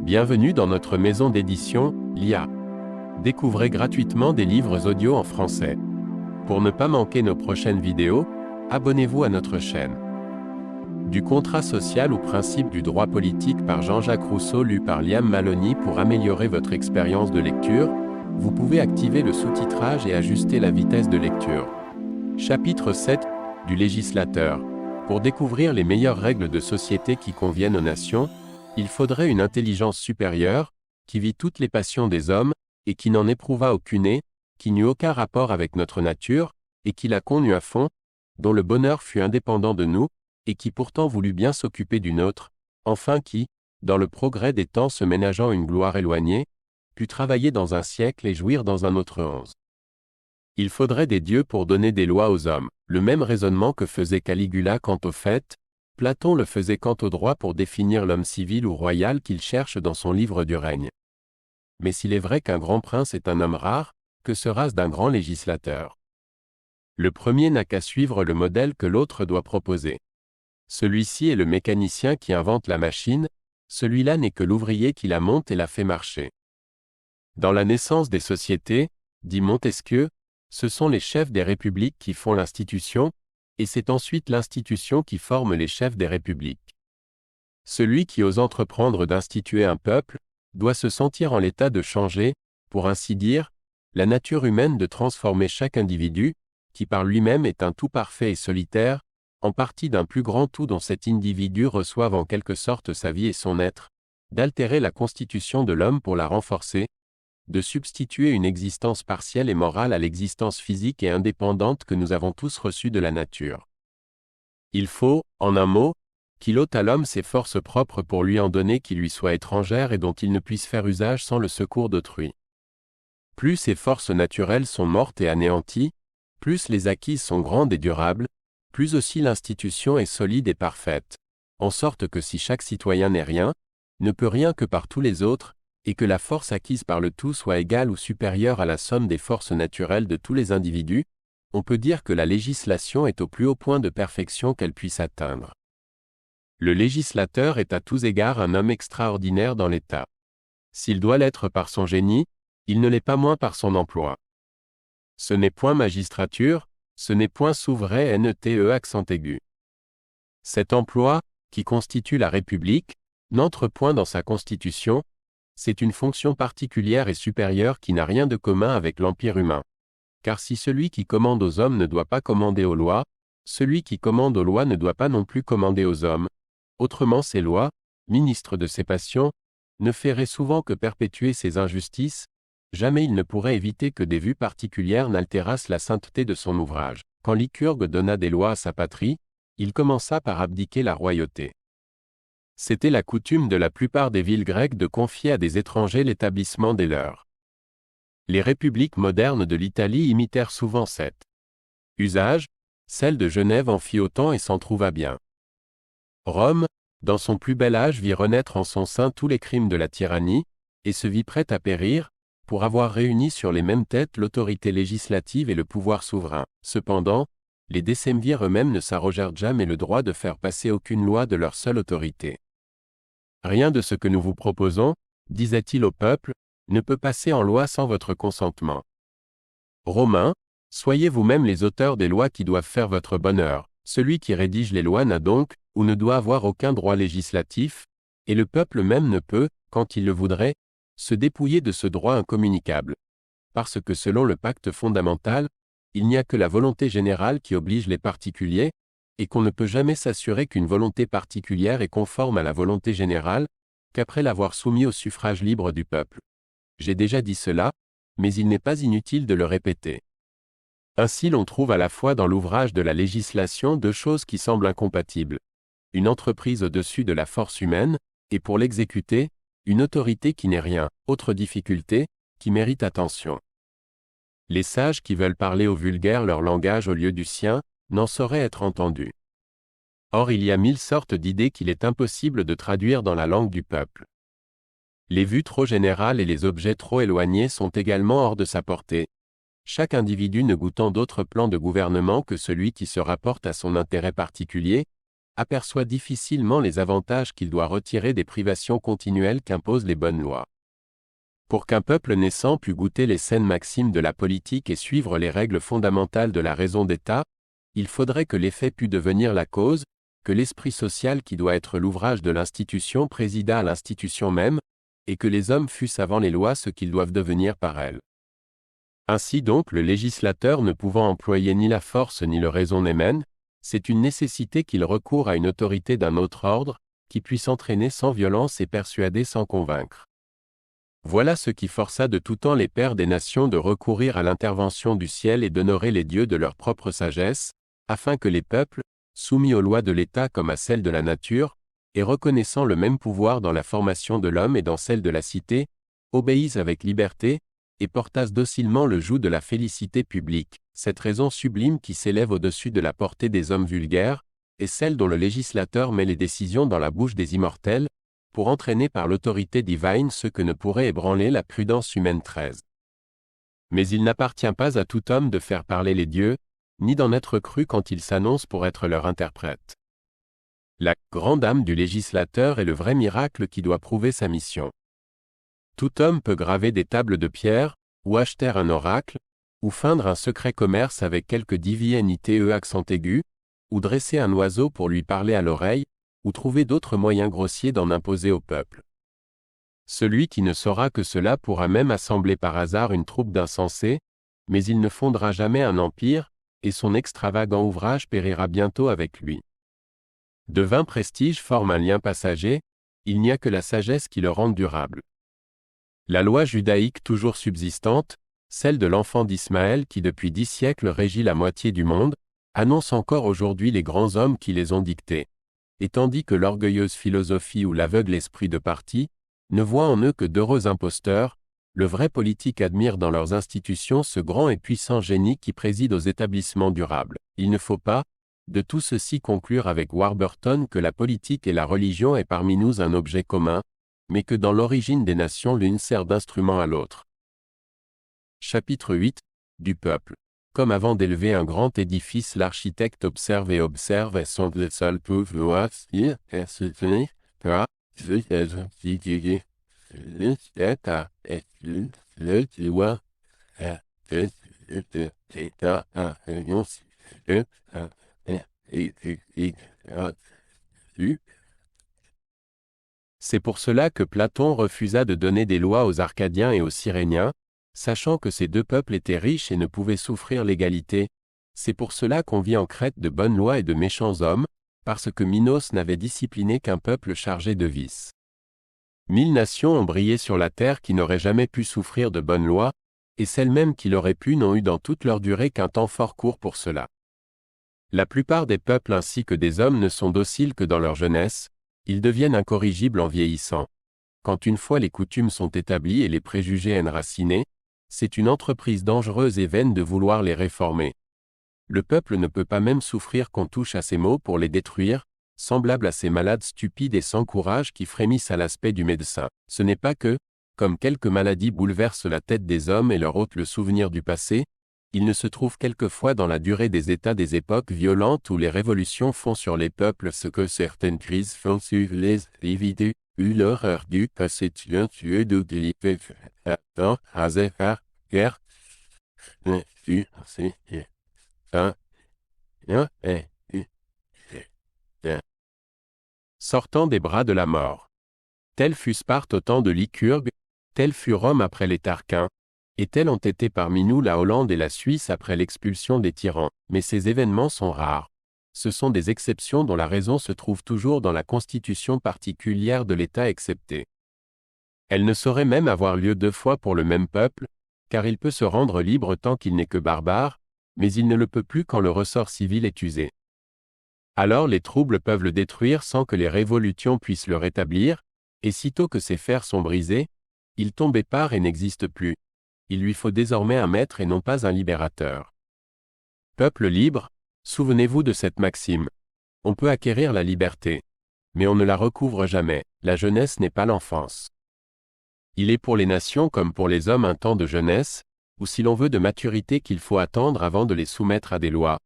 Bienvenue dans notre maison d'édition, l'IA. Découvrez gratuitement des livres audio en français. Pour ne pas manquer nos prochaines vidéos, abonnez-vous à notre chaîne. Du contrat social au principe du droit politique par Jean-Jacques Rousseau lu par Liam Maloney. Pour améliorer votre expérience de lecture, vous pouvez activer le sous-titrage et ajuster la vitesse de lecture. Chapitre 7 du législateur. Pour découvrir les meilleures règles de société qui conviennent aux nations, il faudrait une intelligence supérieure, qui vit toutes les passions des hommes, et qui n'en éprouva aucune, qui n'eut aucun rapport avec notre nature, et qui la connut à fond, dont le bonheur fut indépendant de nous, et qui pourtant voulut bien s'occuper d'une autre, enfin qui, dans le progrès des temps se ménageant une gloire éloignée, put travailler dans un siècle et jouir dans un autre 11. Il faudrait des dieux pour donner des lois aux hommes, le même raisonnement que faisait Caligula quant au fait, Platon le faisait quant au droit pour définir l'homme civil ou royal qu'il cherche dans son livre du règne. Mais s'il est vrai qu'un grand prince est un homme rare, que sera-ce d'un grand législateur? Le premier n'a qu'à suivre le modèle que l'autre doit proposer. Celui-ci est le mécanicien qui invente la machine, celui-là n'est que l'ouvrier qui la monte et la fait marcher. Dans la naissance des sociétés, dit Montesquieu, ce sont les chefs des républiques qui font l'institution, et c'est ensuite l'institution qui forme les chefs des républiques. Celui qui ose entreprendre d'instituer un peuple, doit se sentir en l'état de changer, pour ainsi dire, la nature humaine, de transformer chaque individu, qui par lui-même est un tout parfait et solitaire, en partie d'un plus grand tout dont cet individu reçoive en quelque sorte sa vie et son être, d'altérer la constitution de l'homme pour la renforcer, de substituer une existence partielle et morale à l'existence physique et indépendante que nous avons tous reçue de la nature. Il faut, en un mot, qu'il ôte à l'homme ses forces propres pour lui en donner qui lui soient étrangères et dont il ne puisse faire usage sans le secours d'autrui. Plus ces forces naturelles sont mortes et anéanties, plus les acquises sont grandes et durables, plus aussi l'institution est solide et parfaite, en sorte que si chaque citoyen n'est rien, ne peut rien que par tous les autres, et que la force acquise par le tout soit égale ou supérieure à la somme des forces naturelles de tous les individus, on peut dire que la législation est au plus haut point de perfection qu'elle puisse atteindre. Le législateur est à tous égards un homme extraordinaire dans l'État. S'il doit l'être par son génie, il ne l'est pas moins par son emploi. Ce n'est point magistrature, ce n'est point souverain NETE accent aigu. Cet emploi, qui constitue la République, n'entre point dans sa constitution, c'est une fonction particulière et supérieure qui n'a rien de commun avec l'empire humain. Car si celui qui commande aux hommes ne doit pas commander aux lois, celui qui commande aux lois ne doit pas non plus commander aux hommes. Autrement ces lois, ministres de ses passions, ne feraient souvent que perpétuer ses injustices, jamais il ne pourrait éviter que des vues particulières n'altérassent la sainteté de son ouvrage. Quand Lycurgue donna des lois à sa patrie, il commença par abdiquer la royauté. C'était la coutume de la plupart des villes grecques de confier à des étrangers l'établissement des leurs. Les républiques modernes de l'Italie imitèrent souvent cet usage, celle de Genève en fit autant et s'en trouva bien. Rome, dans son plus bel âge, vit renaître en son sein tous les crimes de la tyrannie, et se vit prête à périr, pour avoir réuni sur les mêmes têtes l'autorité législative et le pouvoir souverain. Cependant, les décemvirs eux-mêmes ne s'arrogèrent jamais le droit de faire passer aucune loi de leur seule autorité. Rien de ce que nous vous proposons, disait-il au peuple, ne peut passer en loi sans votre consentement. Romains, soyez vous-même les auteurs des lois qui doivent faire votre bonheur. Celui qui rédige les lois n'a donc, ou ne doit avoir aucun droit législatif, et le peuple même ne peut, quand il le voudrait, se dépouiller de ce droit incommunicable. Parce que selon le pacte fondamental, il n'y a que la volonté générale qui oblige les particuliers, et qu'on ne peut jamais s'assurer qu'une volonté particulière est conforme à la volonté générale, qu'après l'avoir soumis au suffrage libre du peuple. J'ai déjà dit cela, mais il n'est pas inutile de le répéter. Ainsi l'on trouve à la fois dans l'ouvrage de la législation deux choses qui semblent incompatibles. Une entreprise au-dessus de la force humaine, et pour l'exécuter, une autorité qui n'est rien, autre difficulté, qui mérite attention. Les sages qui veulent parler au vulgaire leur langage au lieu du sien, n'en sauraient être entendus. Or il y a 1000 sortes d'idées qu'il est impossible de traduire dans la langue du peuple. Les vues trop générales et les objets trop éloignés sont également hors de sa portée, chaque individu ne goûtant d'autre plan de gouvernement que celui qui se rapporte à son intérêt particulier, aperçoit difficilement les avantages qu'il doit retirer des privations continuelles qu'imposent les bonnes lois. Pour qu'un peuple naissant pût goûter les saines maximes de la politique et suivre les règles fondamentales de la raison d'État, il faudrait que l'effet pût devenir la cause, que l'esprit social qui doit être l'ouvrage de l'institution présidât à l'institution même, et que les hommes fussent avant les lois ce qu'ils doivent devenir par elles. Ainsi donc le législateur ne pouvant employer ni la force ni le raisonnement, c'est une nécessité qu'il recourt à une autorité d'un autre ordre, qui puisse entraîner sans violence et persuader sans convaincre. Voilà ce qui força de tout temps les pères des nations de recourir à l'intervention du ciel et d'honorer les dieux de leur propre sagesse, afin que les peuples, soumis aux lois de l'État comme à celles de la nature, et reconnaissant le même pouvoir dans la formation de l'homme et dans celle de la cité, obéissent avec liberté, et portassent docilement le joug de la félicité publique, cette raison sublime qui s'élève au-dessus de la portée des hommes vulgaires, et celle dont le législateur met les décisions dans la bouche des immortels, pour entraîner par l'autorité divine ce que ne pourrait ébranler la prudence humaine 13. Mais il n'appartient pas à tout homme de faire parler les dieux, ni d'en être cru quand ils s'annoncent pour être leur interprète. La grande âme du législateur est le vrai miracle qui doit prouver sa mission. Tout homme peut graver des tables de pierre, ou acheter un oracle, ou feindre un secret commerce avec quelque divinité accent aigu, ou dresser un oiseau pour lui parler à l'oreille, ou trouver d'autres moyens grossiers d'en imposer au peuple. Celui qui ne saura que cela pourra même assembler par hasard une troupe d'insensés, mais il ne fondera jamais un empire, et son extravagant ouvrage périra bientôt avec lui. De vains prestiges forment un lien passager, il n'y a que la sagesse qui le rende durable. La loi judaïque toujours subsistante, celle de l'enfant d'Ismaël qui depuis 10 siècles régit la moitié du monde, annonce encore aujourd'hui les grands hommes qui les ont dictés. Et tandis que l'orgueilleuse philosophie ou l'aveugle esprit de parti ne voit en eux que d'heureux imposteurs, le vrai politique admire dans leurs institutions ce grand et puissant génie qui préside aux établissements durables. Il ne faut pas, de tout ceci conclure avec Warburton que la politique et la religion est parmi nous un objet commun, mais que dans l'origine des nations l'une sert d'instrument à l'autre. Chapitre 8 du peuple. Comme avant d'élever un grand édifice, l'architecte observe et son le seul pouvoir et se tenir par C'est pour cela que Platon refusa de donner des lois aux Arcadiens et aux Cyréniens, sachant que ces deux peuples étaient riches et ne pouvaient souffrir l'égalité. C'est pour cela qu'on vit en Crète de bonnes lois et de méchants hommes, parce que Minos n'avait discipliné qu'un peuple chargé de vices. 1000 nations ont brillé sur la terre qui n'auraient jamais pu souffrir de bonnes lois, et celles mêmes qui l'auraient pu n'ont eu dans toute leur durée qu'un temps fort court pour cela. La plupart des peuples ainsi que des hommes ne sont dociles que dans leur jeunesse, ils deviennent incorrigibles en vieillissant. Quand une fois les coutumes sont établies et les préjugés enracinés, c'est une entreprise dangereuse et vaine de vouloir les réformer. Le peuple ne peut pas même souffrir qu'on touche à ses maux pour les détruire, semblable à ces malades stupides et sans courage qui frémissent à l'aspect du médecin. Ce n'est pas que, comme quelques maladies bouleversent la tête des hommes et leur ôtent le souvenir du passé, il ne se trouve quelquefois dans la durée des états des époques violentes où les révolutions font sur les peuples ce que certaines crises font sur les individus, l'horreur du passé tueur de l'IPF, guerre, sortant des bras de la mort. Tel fut Sparte au temps de Lycurgue, tel fut Rome après les Tarquins, et tels ont été parmi nous la Hollande et la Suisse après l'expulsion des tyrans, mais ces événements sont rares. Ce sont des exceptions dont la raison se trouve toujours dans la constitution particulière de l'État excepté. Elle ne saurait même avoir lieu 2 fois pour le même peuple, car il peut se rendre libre tant qu'il n'est que barbare, mais il ne le peut plus quand le ressort civil est usé. Alors les troubles peuvent le détruire sans que les révolutions puissent le rétablir, et sitôt que ses fers sont brisés, il tombe épars et n'existe plus. Il lui faut désormais un maître et non pas un libérateur. Peuple libre, souvenez-vous de cette maxime. On peut acquérir la liberté, mais on ne la recouvre jamais. La jeunesse n'est pas l'enfance. Il est pour les nations comme pour les hommes un temps de jeunesse, ou si l'on veut de maturité qu'il faut attendre avant de les soumettre à des lois.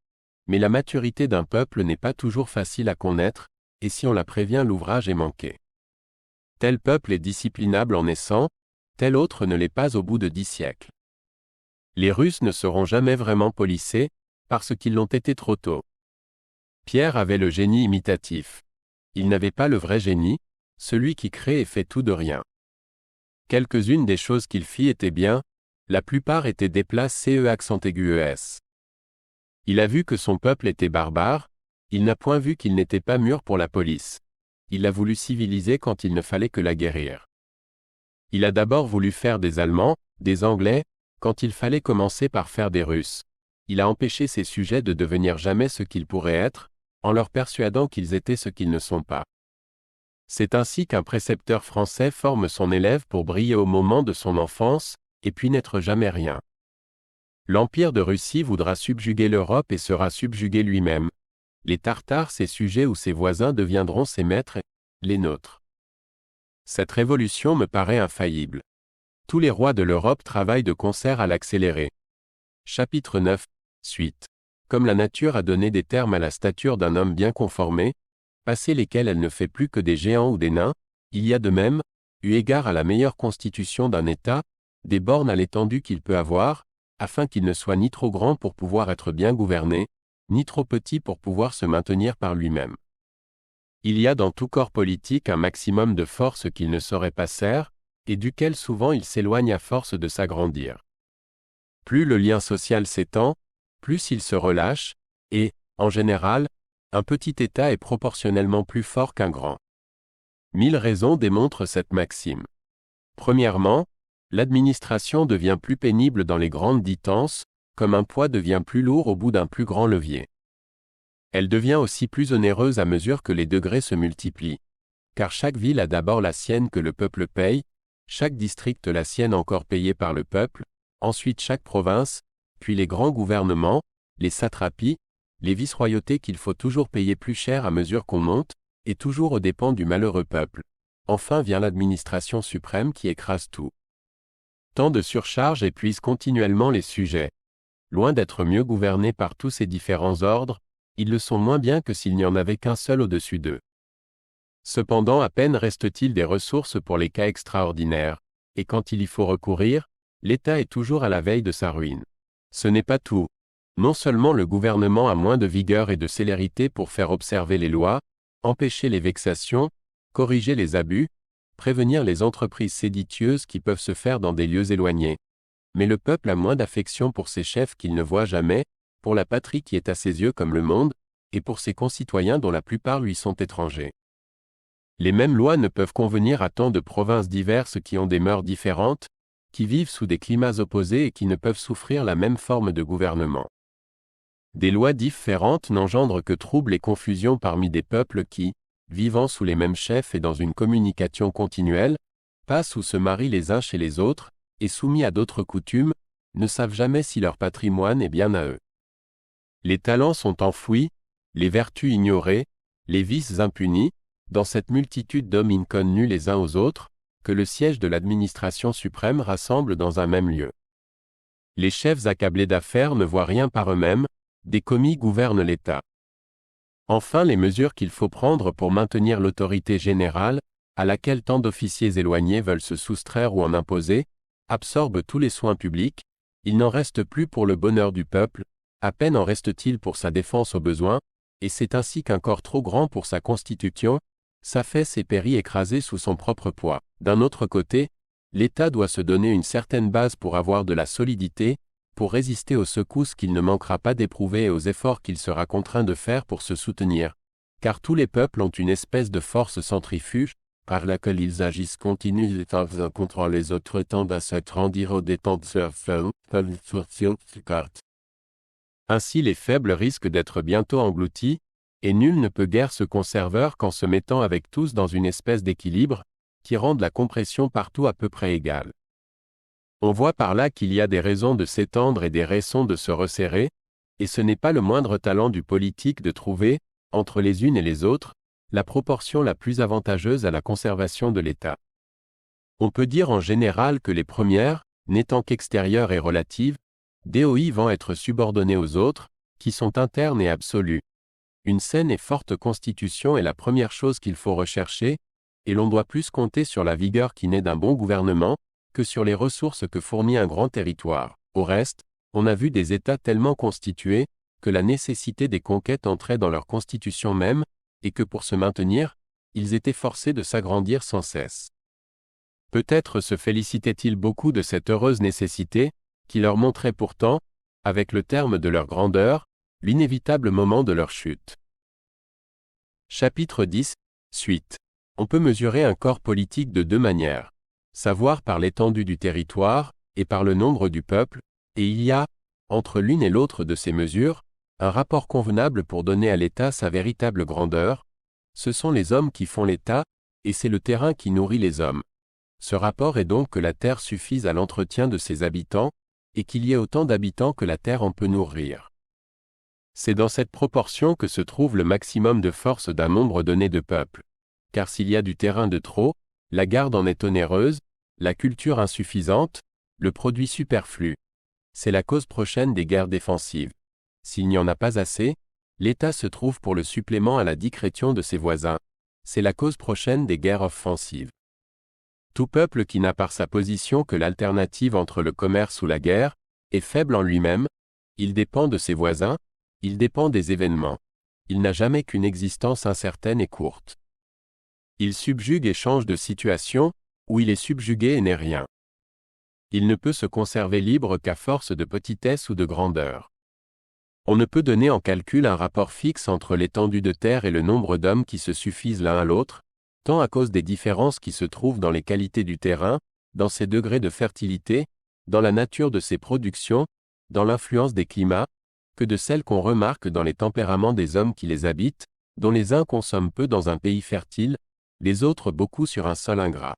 Mais la maturité d'un peuple n'est pas toujours facile à connaître, et si on la prévient, l'ouvrage est manqué. Tel peuple est disciplinable en naissant, tel autre ne l'est pas au bout de 10 siècles. Les Russes ne seront jamais vraiment policés, parce qu'ils l'ont été trop tôt. Pierre avait le génie imitatif. Il n'avait pas le vrai génie, celui qui crée et fait tout de rien. Quelques-unes des choses qu'il fit étaient bien, la plupart étaient déplacées accent aigu ES. Il a vu que son peuple était barbare, il n'a point vu qu'il n'était pas mûr pour la police. Il a voulu civiliser quand il ne fallait que la guérir. Il a d'abord voulu faire des Allemands, des Anglais, quand il fallait commencer par faire des Russes. Il a empêché ses sujets de devenir jamais ce qu'ils pourraient être, en leur persuadant qu'ils étaient ce qu'ils ne sont pas. C'est ainsi qu'un précepteur français forme son élève pour briller au moment de son enfance, et puis n'être jamais rien. L'Empire de Russie voudra subjuguer l'Europe et sera subjugué lui-même. Les Tartares, ses sujets ou ses voisins deviendront ses maîtres, les nôtres. Cette révolution me paraît infaillible. Tous les rois de l'Europe travaillent de concert à l'accélérer. Chapitre 9, suite. Comme la nature a donné des termes à la stature d'un homme bien conformé, passé lesquels elle ne fait plus que des géants ou des nains, il y a de même, eu égard à la meilleure constitution d'un État, des bornes à l'étendue qu'il peut avoir, afin qu'il ne soit ni trop grand pour pouvoir être bien gouverné, ni trop petit pour pouvoir se maintenir par lui-même. Il y a dans tout corps politique un maximum de force qu'il ne saurait passer, et duquel souvent il s'éloigne à force de s'agrandir. Plus le lien social s'étend, plus il se relâche, et, en général, un petit État est proportionnellement plus fort qu'un grand. 1000 raisons démontrent cette maxime. Premièrement, l'administration devient plus pénible dans les grandes distances, comme un poids devient plus lourd au bout d'un plus grand levier. Elle devient aussi plus onéreuse à mesure que les degrés se multiplient. Car chaque ville a d'abord la sienne que le peuple paye, chaque district la sienne encore payée par le peuple, ensuite chaque province, puis les grands gouvernements, les satrapies, les vice-royautés qu'il faut toujours payer plus cher à mesure qu'on monte, et toujours aux dépens du malheureux peuple. Enfin vient l'administration suprême qui écrase tout. Tant de surcharges épuisent continuellement les sujets. Loin d'être mieux gouvernés par tous ces différents ordres, ils le sont moins bien que s'il n'y en avait qu'un seul au-dessus d'eux. Cependant à peine reste-t-il des ressources pour les cas extraordinaires, et quand il y faut recourir, l'État est toujours à la veille de sa ruine. Ce n'est pas tout. Non seulement le gouvernement a moins de vigueur et de célérité pour faire observer les lois, empêcher les vexations, corriger les abus, prévenir les entreprises séditieuses qui peuvent se faire dans des lieux éloignés. Mais le peuple a moins d'affection pour ses chefs qu'il ne voit jamais, pour la patrie qui est à ses yeux comme le monde, et pour ses concitoyens dont la plupart lui sont étrangers. Les mêmes lois ne peuvent convenir à tant de provinces diverses qui ont des mœurs différentes, qui vivent sous des climats opposés et qui ne peuvent souffrir la même forme de gouvernement. Des lois différentes n'engendrent que troubles et confusion parmi des peuples qui, vivant sous les mêmes chefs et dans une communication continuelle, passent ou se marient les uns chez les autres, et soumis à d'autres coutumes, ne savent jamais si leur patrimoine est bien à eux. Les talents sont enfouis, les vertus ignorées, les vices impunis, dans cette multitude d'hommes inconnus les uns aux autres, que le siège de l'administration suprême rassemble dans un même lieu. Les chefs accablés d'affaires ne voient rien par eux-mêmes, des commis gouvernent l'État. Enfin les mesures qu'il faut prendre pour maintenir l'autorité générale, à laquelle tant d'officiers éloignés veulent se soustraire ou en imposer, absorbent tous les soins publics, il n'en reste plus pour le bonheur du peuple, à peine en reste-t-il pour sa défense au besoin, et c'est ainsi qu'un corps trop grand pour sa constitution, s'affaisse et périt écrasé sous son propre poids. D'un autre côté, l'État doit se donner une certaine base pour avoir de la solidité, pour résister aux secousses qu'il ne manquera pas d'éprouver et aux efforts qu'il sera contraint de faire pour se soutenir. Car tous les peuples ont une espèce de force centrifuge, par laquelle ils agissent continuellement contre les autres tendent à se rendir aux dépens de leurs femmes. Ainsi les faibles risquent d'être bientôt engloutis, et nul ne peut guère se conserver qu'en se mettant avec tous dans une espèce d'équilibre, qui rende la compression partout à peu près égale. On voit par là qu'il y a des raisons de s'étendre et des raisons de se resserrer, et ce n'est pas le moindre talent du politique de trouver, entre les unes et les autres, la proportion la plus avantageuse à la conservation de l'État. On peut dire en général que les premières, n'étant qu'extérieures et relatives, DOI vont être subordonnées aux autres, qui sont internes et absolus. Une saine et forte constitution est la première chose qu'il faut rechercher, et l'on doit plus compter sur la vigueur qui naît d'un bon gouvernement, que sur les ressources que fournit un grand territoire. Au reste, on a vu des États tellement constitués, que la nécessité des conquêtes entrait dans leur constitution même, et que pour se maintenir, ils étaient forcés de s'agrandir sans cesse. Peut-être se félicitaient-ils beaucoup de cette heureuse nécessité, qui leur montrait pourtant, avec le terme de leur grandeur, l'inévitable moment de leur chute. Chapitre 10. Suite. On peut mesurer un corps politique de deux manières. Savoir par l'étendue du territoire, et par le nombre du peuple, et il y a, entre l'une et l'autre de ces mesures, un rapport convenable pour donner à l'État sa véritable grandeur. Ce sont les hommes qui font l'État, et c'est le terrain qui nourrit les hommes. Ce rapport est donc que la terre suffise à l'entretien de ses habitants, et qu'il y ait autant d'habitants que la terre en peut nourrir. C'est dans cette proportion que se trouve le maximum de force d'un nombre donné de peuples. Car s'il y a du terrain de trop, la garde en est onéreuse, la culture insuffisante, le produit superflu. C'est la cause prochaine des guerres défensives. S'il n'y en a pas assez, l'État se trouve pour le supplément à la discrétion de ses voisins. C'est la cause prochaine des guerres offensives. Tout peuple qui n'a par sa position que l'alternative entre le commerce ou la guerre, est faible en lui-même, il dépend de ses voisins, il dépend des événements. Il n'a jamais qu'une existence incertaine et courte. Il subjugue et change de situation, ou il est subjugué et n'est rien. Il ne peut se conserver libre qu'à force de petitesse ou de grandeur. On ne peut donner en calcul un rapport fixe entre l'étendue de terre et le nombre d'hommes qui se suffisent l'un à l'autre, tant à cause des différences qui se trouvent dans les qualités du terrain, dans ses degrés de fertilité, dans la nature de ses productions, dans l'influence des climats, que de celles qu'on remarque dans les tempéraments des hommes qui les habitent, dont les uns consomment peu dans un pays fertile, les autres beaucoup sur un sol ingrat.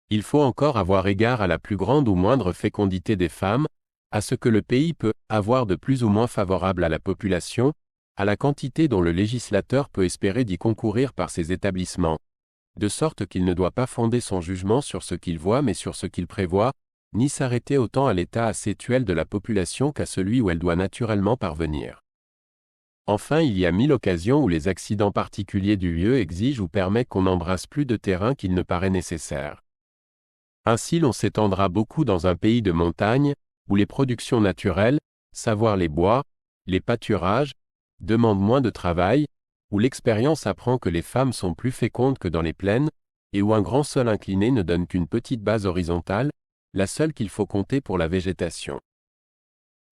Il faut encore avoir égard à la plus grande ou moindre fécondité des femmes, à ce que le pays peut avoir de plus ou moins favorable à la population, à la quantité dont le législateur peut espérer d'y concourir par ses établissements, de sorte qu'il ne doit pas fonder son jugement sur ce qu'il voit mais sur ce qu'il prévoit, ni s'arrêter autant à l'état assétuel de la population qu'à celui où elle doit naturellement parvenir. Enfin, il y a 1000 occasions où les accidents particuliers du lieu exigent ou permettent qu'on embrasse plus de terrain qu'il ne paraît nécessaire. Ainsi l'on s'étendra beaucoup dans un pays de montagne, où les productions naturelles, savoir les bois, les pâturages, demandent moins de travail, où l'expérience apprend que les femmes sont plus fécondes que dans les plaines, et où un grand sol incliné ne donne qu'une petite base horizontale, la seule qu'il faut compter pour la végétation.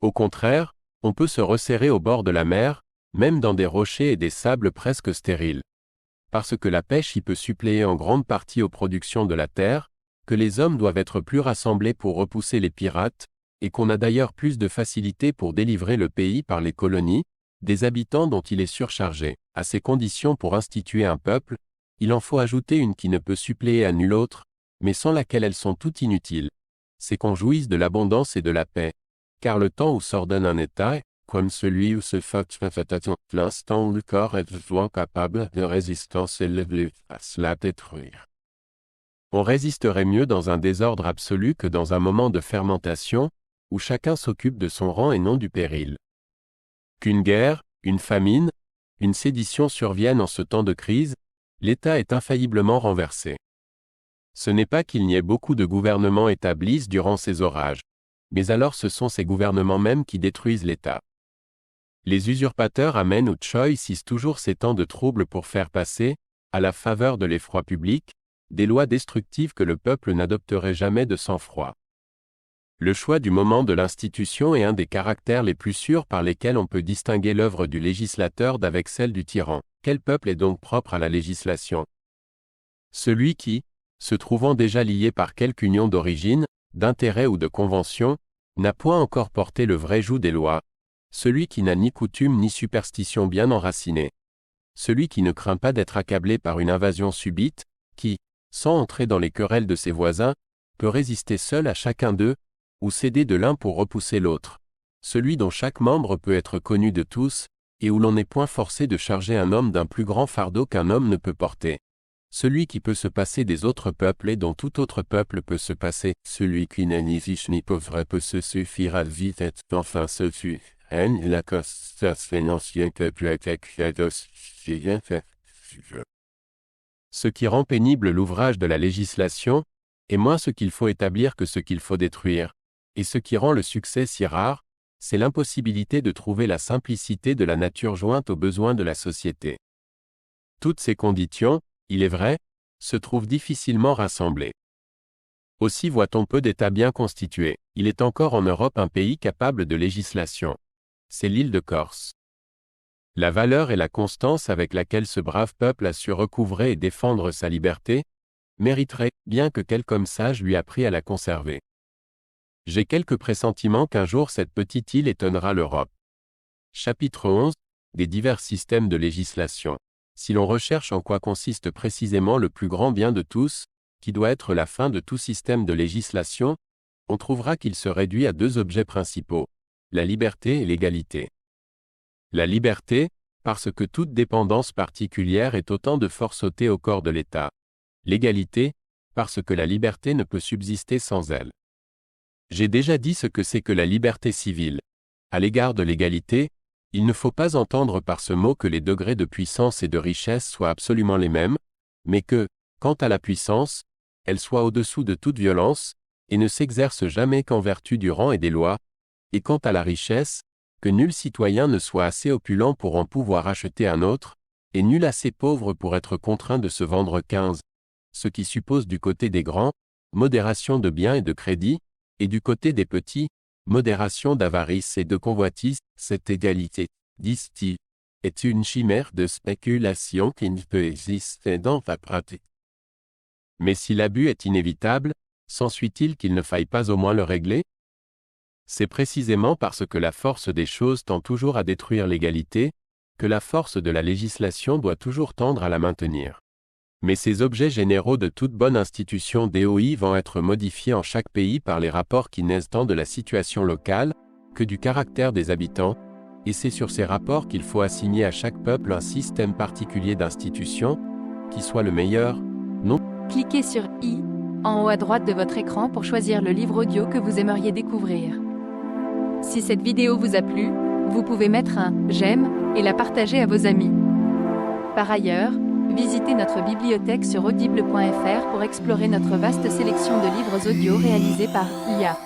Au contraire, on peut se resserrer au bord de la mer, même dans des rochers et des sables presque stériles. Parce que la pêche y peut suppléer en grande partie aux productions de la terre, que les hommes doivent être plus rassemblés pour repousser les pirates, et qu'on a d'ailleurs plus de facilité pour délivrer le pays par les colonies, des habitants dont il est surchargé. À ces conditions pour instituer un peuple, il en faut ajouter une qui ne peut suppléer à nulle autre, mais sans laquelle elles sont toutes inutiles. C'est qu'on jouisse de l'abondance et de la paix, car le temps où s'ordonne un État est, comme celui où se fait l'instant où le corps est souvent capable de résistance élevée à la détruire. On résisterait mieux dans un désordre absolu que dans un moment de fermentation, où chacun s'occupe de son rang et non du péril. Qu'une guerre, une famine, une sédition surviennent en ce temps de crise, l'État est infailliblement renversé. Ce n'est pas qu'il n'y ait beaucoup de gouvernements établis durant ces orages, mais alors ce sont ces gouvernements mêmes qui détruisent l'État. Les usurpateurs amènent ou choisissent toujours ces temps de troubles pour faire passer, à la faveur de l'effroi public, des lois destructives que le peuple n'adopterait jamais de sang-froid. Le choix du moment de l'institution est un des caractères les plus sûrs par lesquels on peut distinguer l'œuvre du législateur d'avec celle du tyran. Quel peuple est donc propre à la législation? Celui qui, se trouvant déjà lié par quelque union d'origine, d'intérêt ou de convention, n'a point encore porté le vrai joug des lois, celui qui n'a ni coutume ni superstition bien enracinée, celui qui ne craint pas d'être accablé par une invasion subite, qui, sans entrer dans les querelles de ses voisins, peut résister seul à chacun d'eux, ou céder de l'un pour repousser l'autre, celui dont chaque membre peut être connu de tous, et où l'on n'est point forcé de charger un homme d'un plus grand fardeau qu'un homme ne peut porter. Celui qui peut se passer des autres peuples et dont tout autre peuple peut se passer, celui qui n'est ni riche ni pauvre peut se suffire à vite et enfin se suffire La financière Ce qui rend pénible l'ouvrage de la législation est moins ce qu'il faut établir que ce qu'il faut détruire, et ce qui rend le succès si rare, c'est l'impossibilité de trouver la simplicité de la nature jointe aux besoins de la société. Toutes ces conditions, il est vrai, se trouvent difficilement rassemblées. Aussi voit-on peu d'États bien constitués. Il est encore en Europe un pays capable de législation. C'est l'île de Corse. La valeur et la constance avec laquelle ce brave peuple a su recouvrer et défendre sa liberté, mériteraient bien que quelque homme sage lui apprit à la conserver. J'ai quelques pressentiments qu'un jour cette petite île étonnera l'Europe. Chapitre 11. Des divers systèmes de législation. Si l'on recherche en quoi consiste précisément le plus grand bien de tous, qui doit être la fin de tout système de législation, on trouvera qu'il se réduit à deux objets principaux, la liberté et l'égalité. La liberté, parce que toute dépendance particulière est autant de force ôtée au corps de l'État. L'égalité, parce que la liberté ne peut subsister sans elle. J'ai déjà dit ce que c'est que la liberté civile. À l'égard de l'égalité, il ne faut pas entendre par ce mot que les degrés de puissance et de richesse soient absolument les mêmes, mais que, quant à la puissance, elle soit au-dessous de toute violence, et ne s'exerce jamais qu'en vertu du rang et des lois, et quant à la richesse, que nul citoyen ne soit assez opulent pour en pouvoir acheter un autre, et nul assez pauvre pour être contraint de se vendre 15, ce qui suppose du côté des grands, modération de biens et de crédit, et du côté des petits, modération d'avarice et de convoitise. Cette égalité, disent-ils, est une chimère de spéculation qui ne peut exister dans la pratique. Mais si l'abus est inévitable, s'ensuit-il qu'il ne faille pas au moins le régler? C'est précisément parce que la force des choses tend toujours à détruire l'égalité, que la force de la législation doit toujours tendre à la maintenir. Mais ces objets généraux de toute bonne institution DOI vont être modifiés en chaque pays par les rapports qui naissent tant de la situation locale, que du caractère des habitants, et c'est sur ces rapports qu'il faut assigner à chaque peuple un système particulier d'institution, qui soit le meilleur, non. Cliquez sur I, en haut à droite de votre écran pour choisir le livre audio que vous aimeriez découvrir. Si cette vidéo vous a plu, vous pouvez mettre un « j'aime » et la partager à vos amis. Par ailleurs, visitez notre bibliothèque sur audible.fr pour explorer notre vaste sélection de livres audio réalisés par IA.